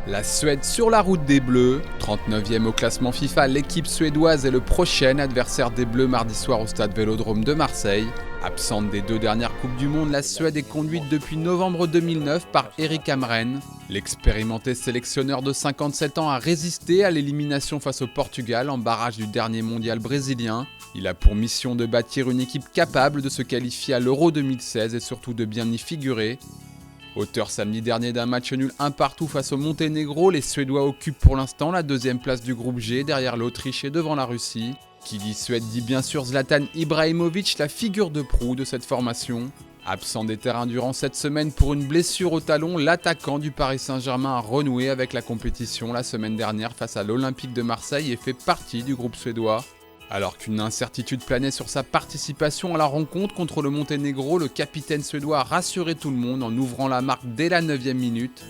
La Suède sur la route des Bleus, 39e au classement FIFA, l'équipe suédoise est le prochain adversaire des Bleus mardi soir au stade Vélodrome de Marseille. Absente des 2 dernières Coupes du Monde, la Suède est conduite depuis novembre 2009 par Erik Hamrén. L'expérimenté sélectionneur de 57 ans a résisté à l'élimination face au Portugal en barrage du dernier mondial brésilien. Il a pour mission de bâtir une équipe capable de se qualifier à l'Euro 2016 et surtout de bien y figurer. Auteur samedi dernier d'un match nul 1 partout face au Monténégro, les Suédois occupent pour l'instant la 2e place du groupe G derrière l'Autriche et devant la Russie. Qui dit Suède dit bien sûr Zlatan Ibrahimovic, la figure de proue de cette formation. Absent des terrains durant cette semaine pour une blessure au talon, l'attaquant du Paris Saint-Germain a renoué avec la compétition la semaine dernière face à l'Olympique de Marseille et fait partie du groupe suédois. Alors qu'une incertitude planait sur sa participation à la rencontre contre le Monténégro, le capitaine suédois a rassuré tout le monde en ouvrant la marque dès la 9e minute.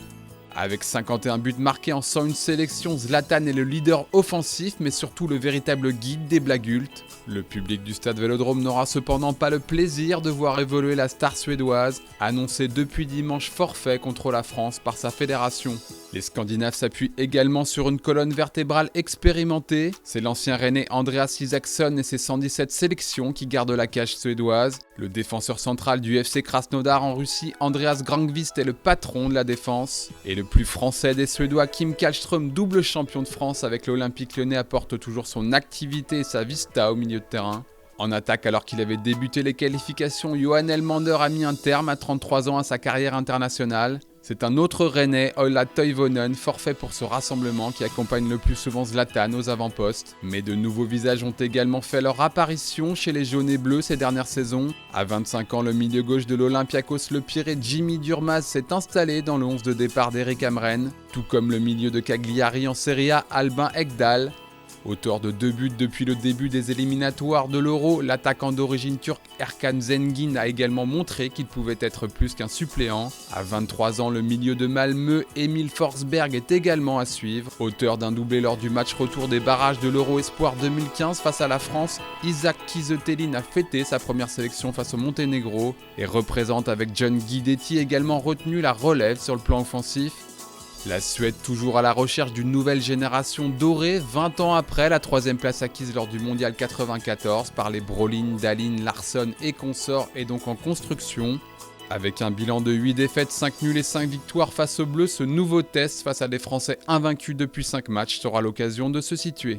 Avec 51 buts marqués en 101 sélections, Zlatan est le leader offensif mais surtout le véritable guide des Blagultes. Le public du stade Vélodrome n'aura cependant pas le plaisir de voir évoluer la star suédoise, annoncée depuis dimanche forfait contre la France par sa fédération. Les Scandinaves s'appuient également sur une colonne vertébrale expérimentée. C'est l'ancien rennais Andreas Isaksson et ses 117 sélections qui gardent la cage suédoise. Le défenseur central du FC Krasnodar en Russie, Andreas Granqvist, est le patron de la défense. Et le plus français des Suédois, Kim Källström, double champion de France avec l'Olympique Lyonnais, apporte toujours son activité et sa vista au milieu de terrain. En attaque, alors qu'il avait débuté les qualifications, Johan Elmander a mis un terme à 33 ans à sa carrière internationale. C'est un autre Rennais, Ola Toivonen, forfait pour ce rassemblement qui accompagne le plus souvent Zlatan aux avant-postes. Mais de nouveaux visages ont également fait leur apparition chez les jaunes et bleus ces dernières saisons. À 25 ans, le milieu gauche de l'Olympiakos, le Pirée Jimmy Durmaz, s'est installé dans le 11 de départ d'Erik Hamrén, tout comme le milieu de Cagliari en Serie A, Albin Ekdal. Auteur de 2 buts depuis le début des éliminatoires de l'Euro, l'attaquant d'origine turque Erkan Zengin a également montré qu'il pouvait être plus qu'un suppléant. À 23 ans, le milieu de Malmö, Emil Forsberg, est également à suivre. Auteur d'un doublé lors du match retour des barrages de l'Euro Espoir 2015 face à la France, Isaac Kiese-Thelin a fêté sa première sélection face au Monténégro et représente avec John Guidetti également retenu la relève sur le plan offensif. La Suède toujours à la recherche d'une nouvelle génération dorée, 20 ans après la 3e place acquise lors du Mondial 94 par les Brolin, Dahlin, Larsson et consorts est donc en construction. Avec un bilan de 8 défaites, 5 nuls et 5 victoires face aux Bleus, ce nouveau test face à des Français invaincus depuis 5 matchs sera l'occasion de se situer.